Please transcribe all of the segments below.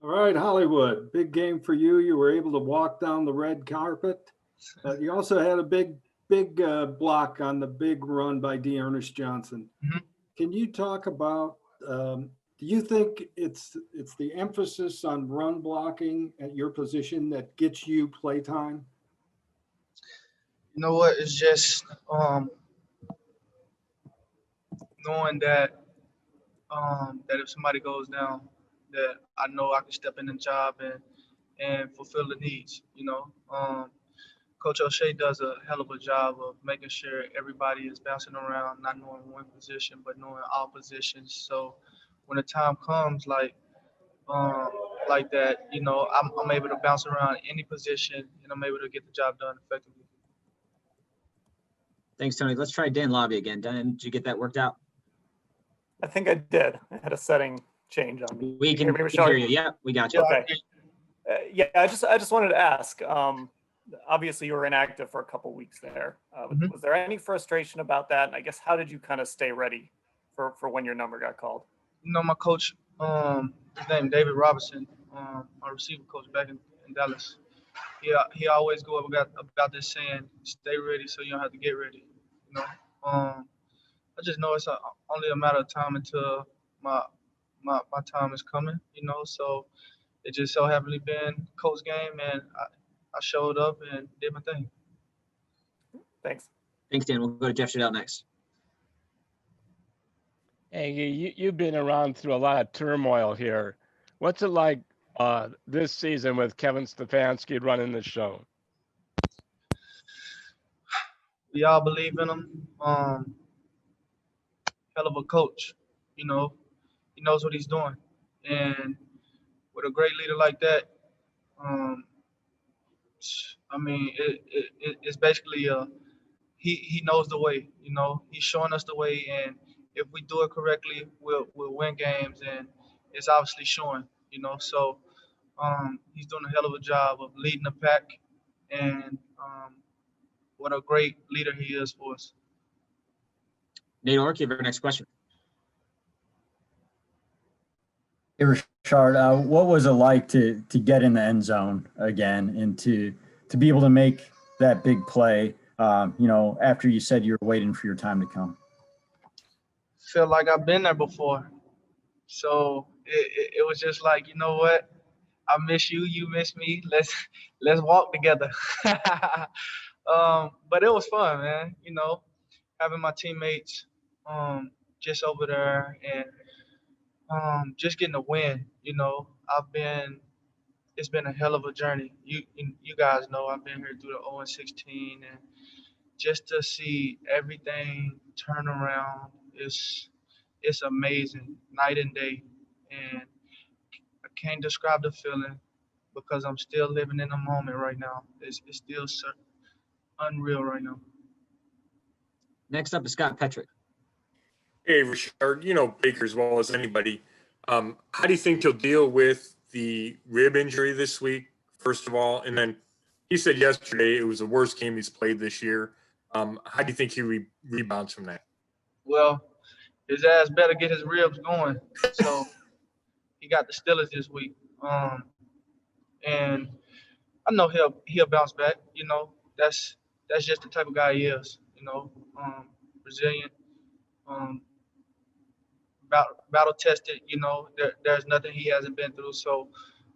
All right, Hollywood, big game for you. You were able to walk down the red carpet, but you also had a big block on the big run by Ernest Johnson. Mhm. Can you talk about? Do you think it's the emphasis on run blocking at your position that gets you play time? You know what? It's just knowing that if somebody goes down, that I know I can step in the job and fulfill the needs. Coach O'Shea does a hell of a job of making sure everybody is bouncing around, not knowing one position, but knowing all positions. So when the time comes, um, like that, I'm able to bounce around any position and I'm able to get the job done effectively. Thanks, Tony. Let's try Dan Lobby again. Dan, did you get that worked out? I think I did. I had a setting change on me. We can hear me, hear Rashard? you. Yeah, we got you. Okay. Yeah, I just wanted to ask. Obviously, you were inactive for a couple weeks there. Was there any frustration about that? And I guess how did you kind of stay ready for when your number got called? My coach, his name David Robinson, my receiver coach back in Dallas. He always go up about this saying, "Stay ready, so you don't have to get ready." I just know it's only a matter of time until my time is coming. So it just so happened been coach game, and I showed up and did my thing. Thanks. Thanks, Dan. We'll go to Jeff Shadell next. Hey, you've been around through a lot of turmoil here. What's it like this season with Kevin Stefanski running the show? We all believe in him. Hell of a coach. He knows what he's doing, and with a great leader like that, um, it's basically he knows the way. He's showing us the way, and if we do it correctly, we'll win games, and it's obviously showing. So he's doing a hell of a job of leading the pack, and what a great leader he is for us. Nate Ork, you have our next question. Hey, Rashard, what was it like to get in the end zone again and to be able to make that big play, after you said you were waiting for your time to come? Feel like I've been there before. So it was just like, you know what? I miss you. You miss me. Let's walk together. But it was fun, man. Having my teammates just over there and just getting a win. It's been a hell of a journey. You guys know I've been here through the 0-16, and just to see everything turn around it's amazing, night and day, and I can't describe the feeling because I'm still living in the moment right now. It's still unreal right now. Next up is Scott Petrick. Hey, Rashard, you know Baker as well as anybody. How do you think he'll deal with the rib injury this week, first of all? And then he said yesterday it was the worst game he's played this year. How do you think he rebounds from that? Well, his ass better get his ribs going. So he got the Steelers this week. And I know he'll bounce back. That's just the type of guy he is. Resilient, battle tested. There's nothing he hasn't been through. So,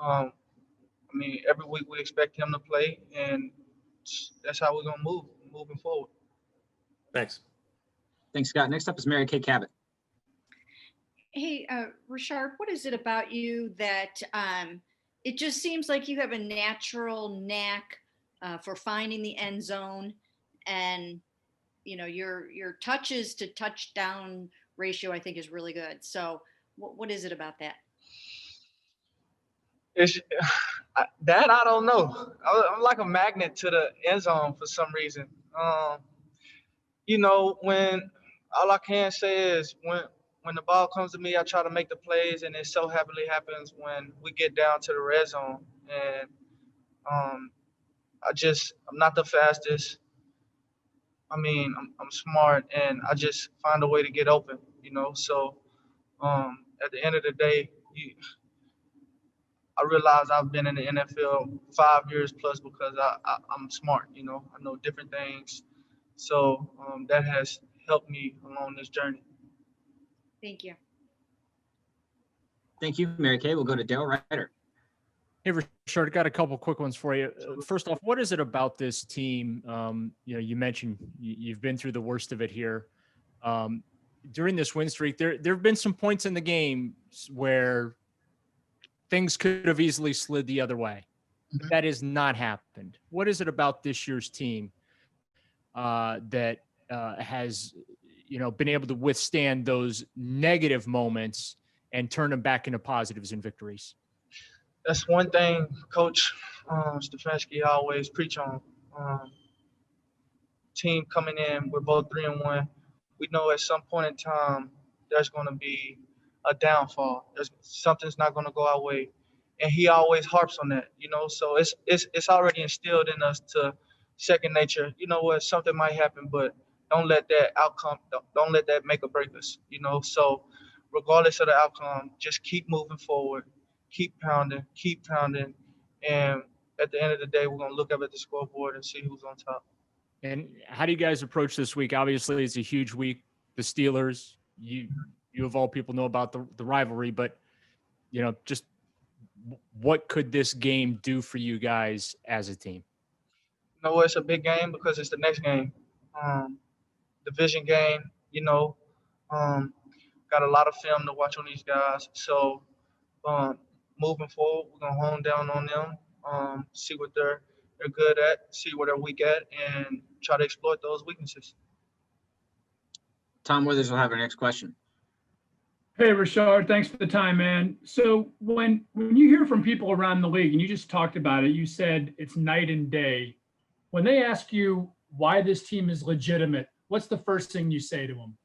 every week we expect him to play, and that's how we're gonna moving forward. Thanks. Thanks, Scott. Next up is Mary Kay Cabot. Hey, Rashard, what is it about you that it just seems like you have a natural knack for finding the end zone, and your touches to touchdown ratio, I think, is really good. So, what is it about that? That I don't know. I'm like a magnet to the end zone for some reason. When all I can say is when the ball comes to me, I try to make the plays, and it so happily happens when we get down to the red zone, and I'm not the fastest. I'm smart, and I just find a way to get open. So at the end of the day, I realized I've been in the NFL 5 years plus because I'm smart. You know, I know different things, so that has helped me along this journey. Thank you. Thank you, Mary Kay. We'll go to Dale Ryder. Hey, Rashard, got a couple quick ones for you. First off, what is it about this team? You mentioned you've been through the worst of it here. During this win streak, there have been some points in the game where things could have easily slid the other way. But that has not happened. What is it about this year's team that has, been able to withstand those negative moments and turn them back into positives and victories? That's one thing Coach Stefanski always preach on. Team coming in, we're both 3-1. We know at some point in time there's going to be a downfall. Something's not going to go our way, and he always harps on that. So it's already instilled in us to second nature. You know what? Something might happen, but don't let that outcome. Don't let that make or break us. So regardless of the outcome, just keep moving forward. Keep pounding, and at the end of the day, we're going to look up at the scoreboard and see who's on top. And how do you guys approach this week? Obviously, it's a huge week. The Steelers, you of all people know about the rivalry, but, just what could this game do for you guys as a team? It's a big game because it's the next game. Division game, got a lot of film to watch on these guys. So, moving forward, we're gonna hone down on them, see what they're good at, see where they're weak at, and try to exploit those weaknesses. Tom Withers will have our next question. Hey, Rashard, thanks for the time, man. So when you hear from people around the league, and you just talked about it, you said it's night and day. When they ask you why this team is legitimate, what's the first thing you say to them?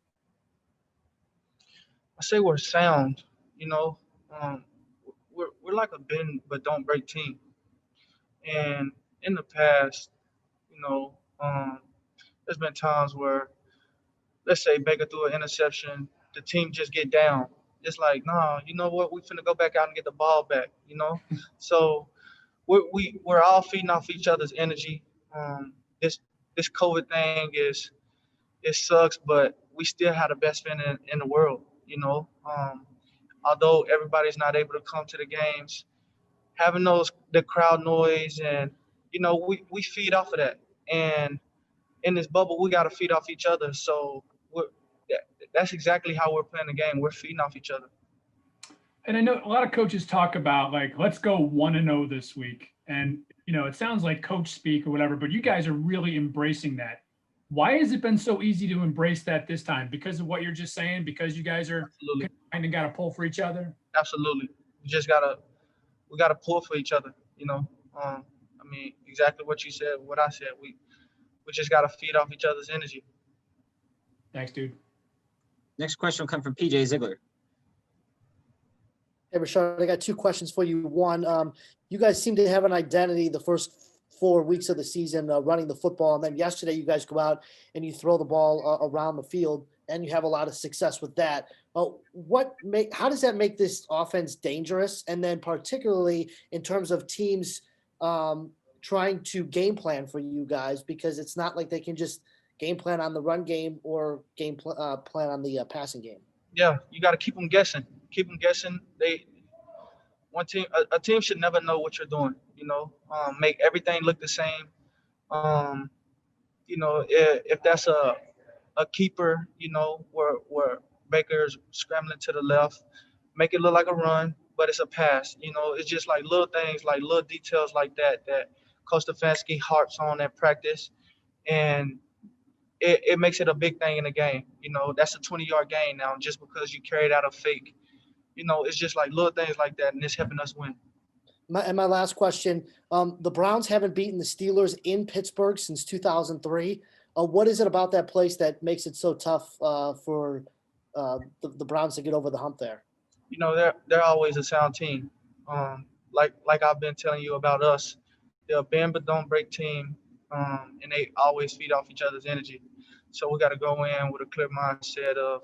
I say we're sound. We're like a bend but don't break team. And in the past, there's been times where, let's say Baker threw an interception, the team just get down. It's like, nah, you know what? We finna go back out and get the ball back. So we're all feeding off each other's energy. This COVID thing it sucks, but we still have the best fan in the world. Although everybody's not able to come to the games, having the crowd noise and we feed off of that. And in this bubble, we got to feed off each other. So that's exactly how we're playing the game. We're feeding off each other. And I know a lot of coaches talk about let's go 1-0 this week. And, it sounds like coach speak or whatever, but you guys are really embracing that. Why has it been so easy to embrace that this time? Because of what you're just saying? Because you guys are kind of got to pull for each other? Absolutely. We got to pull for each other, exactly what you said, what I said. We just got to feed off each other's energy. Thanks, dude. Next question will come from PJ Ziegler. Hey, Rashard, I got two questions for you. One, you guys seem to have an identity the first 4 weeks of the season running the football, and then yesterday you guys go out and you throw the ball around the field, and you have a lot of success with that. How does that make this offense dangerous? And then particularly in terms of teams trying to game plan for you guys, because it's not like they can just game plan on the run game or game plan on the passing game. Yeah, you got to keep them guessing. Keep them guessing. A team should never know what you're doing. Make everything look the same. If that's a keeper, where Baker's scrambling to the left, make it look like a run, but it's a pass. It's just like little things, like little details like that Coach Stefanski harps on at practice, and it makes it a big thing in the game. That's a 20-yard gain now just because you carried out a fake. It's just like little things like that, and it's helping us win. My last question, the Browns haven't beaten the Steelers in Pittsburgh since 2003. What is it about that place that makes it so tough for the Browns to get over the hump there? They're always a sound team. Like I've been telling you about us, they're a bend but don't break team, and they always feed off each other's energy. So we got to go in with a clear mindset of,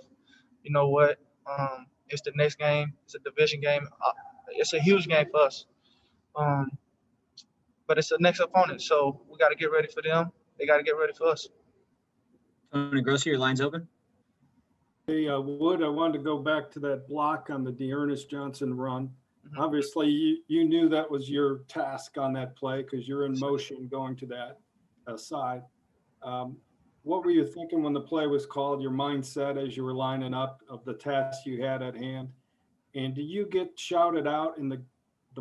it's the next game. It's a division game. It's a huge game for us. But it's the next opponent, so we got to get ready for them. They got to get ready for us. Tony Grossi, your line's open. Hey, Wood, I wanted to go back to that block on the Earnest Johnson run. Obviously, you knew that was your task on that play because you're in motion going to that side. What were you thinking when the play was called, your mindset as you were lining up of the task you had at hand? And do you get shouted out in the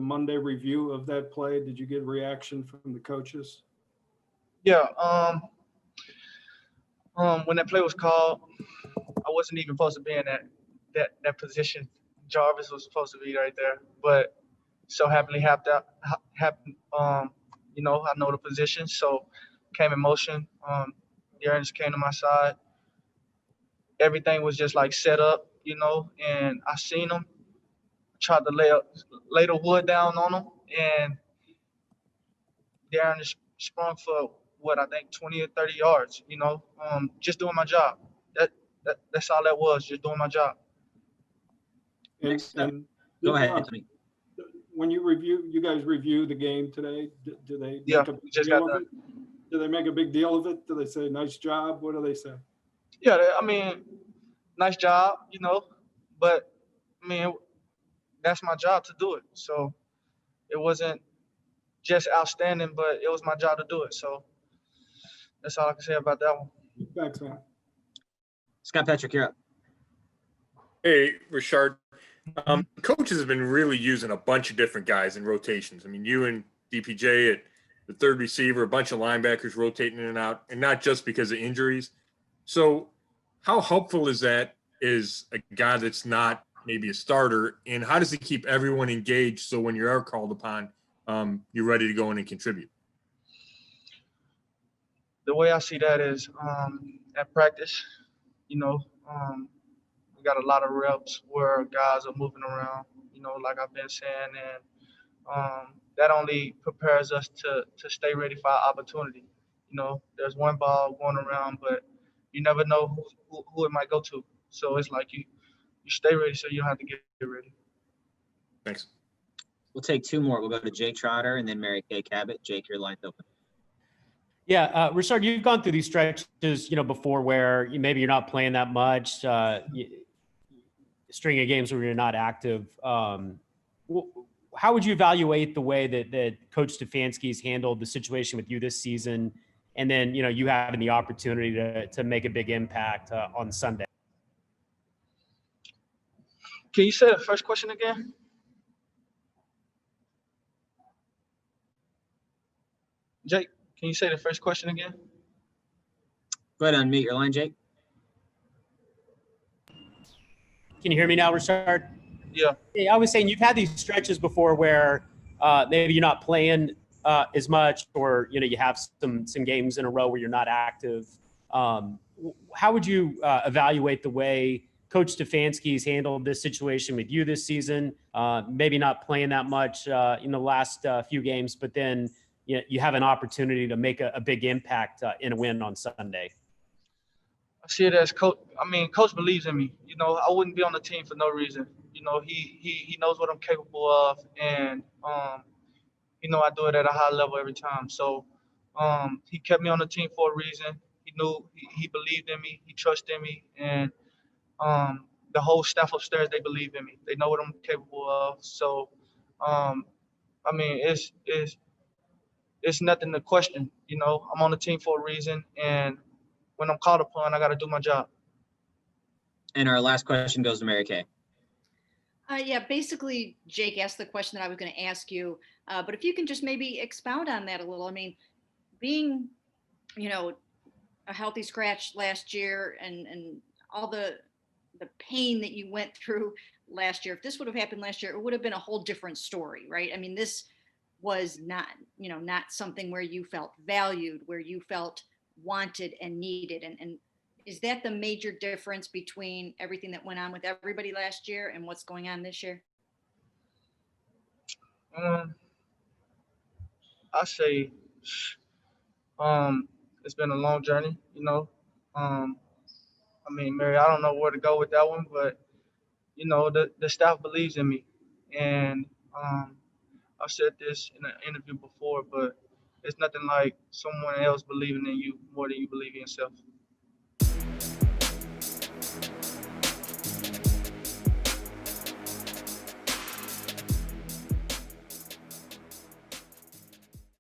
Monday review of that play? Did you get reaction from the coaches? Yeah. When that play was called, I wasn't even supposed to be in that position. Jarvis was supposed to be right there, but so happily happened. You know, I know the position, so came in motion. The Earnest came to my side. Everything was just like set up, you know, and I seen him. Tried to lay the wood down on him, and the Earnest sprung for what I think 20 or 30 yards. You know, just doing my job. That's all that was, just doing my job. And Go ahead, Tony. When you guys review the game today, do they Yeah, make a we big just deal got of done. it? Do they make a big deal of it? Do they say nice job? What do they say? Yeah, I mean, nice job, you know, but I mean, that's my job to do it. So it wasn't just outstanding, but it was my job to do it. So that's all I can say about that one. Thanks, man. Scott Patrick, you're up. Hey, Rashard. Coaches have been really using a bunch of different guys in rotations. I mean, you and DPJ at the third receiver, a bunch of linebackers rotating in and out, and not just because of injuries. So how helpful is that as a guy that's not maybe a starter, and how does he keep everyone engaged so when you are called upon, you're ready to go in and contribute? The way I see that is at practice, you know, we got a lot of reps where guys are moving around, you know, like I've been saying, and that only prepares us to stay ready for our opportunity. You know, there's one ball going around, but you never know who it might go to. So it's like you stay ready so you don't have to get ready. Thanks. We'll take two more. We'll go to Jake Trotter and then Mary Kay Cabot. Jake, your line's open. Yeah, Rashard, you've gone through these stretches, before where maybe you're not playing that much, string of games where you're not active. How would you evaluate the way that Coach Stefanski's handled the situation with you this season, and then you having the opportunity to make a big impact on Sunday? Can you say the first question again? Jake, can you say the first question again? Go ahead and unmute your line, Jake. Can you hear me now, Rashard? Yeah. Hey, I was saying you've had these stretches before where maybe you're not playing as much, or you have some games in a row where you're not active. How would you evaluate the way Coach Stefanski's handled this situation with you this season? Maybe not playing that much in the last few games, but then you have an opportunity to make a big impact in a win on Sunday. I see it as Coach. I mean, Coach believes in me. I wouldn't be on the team for no reason. He knows what I'm capable of, and I do it at a high level every time. So he kept me on the team for a reason. He knew he believed in me. He trusted in me, and the whole staff upstairs, they believe in me. They know what I'm capable of. So I mean, it's nothing to question. I'm on the team for a reason, and when I'm called upon, I got to do my job. And our last question goes to Mary Kay. Yeah, basically, Jake asked the question that I was going to ask you, but if you can just maybe expound on that a little. I mean, being, a healthy scratch last year and all the pain that you went through last year, if this would have happened last year, it would have been a whole different story, right? I mean, this was not, not something where you felt valued, where you felt wanted and needed. And is that the major difference between everything that went on with everybody last year and what's going on this year? I say it's been a long journey, I mean, Mary, I don't know where to go with that one, but the staff believes in me, and I've I've said this in an interview before, but it's nothing like someone else believing in you more than you believe in yourself.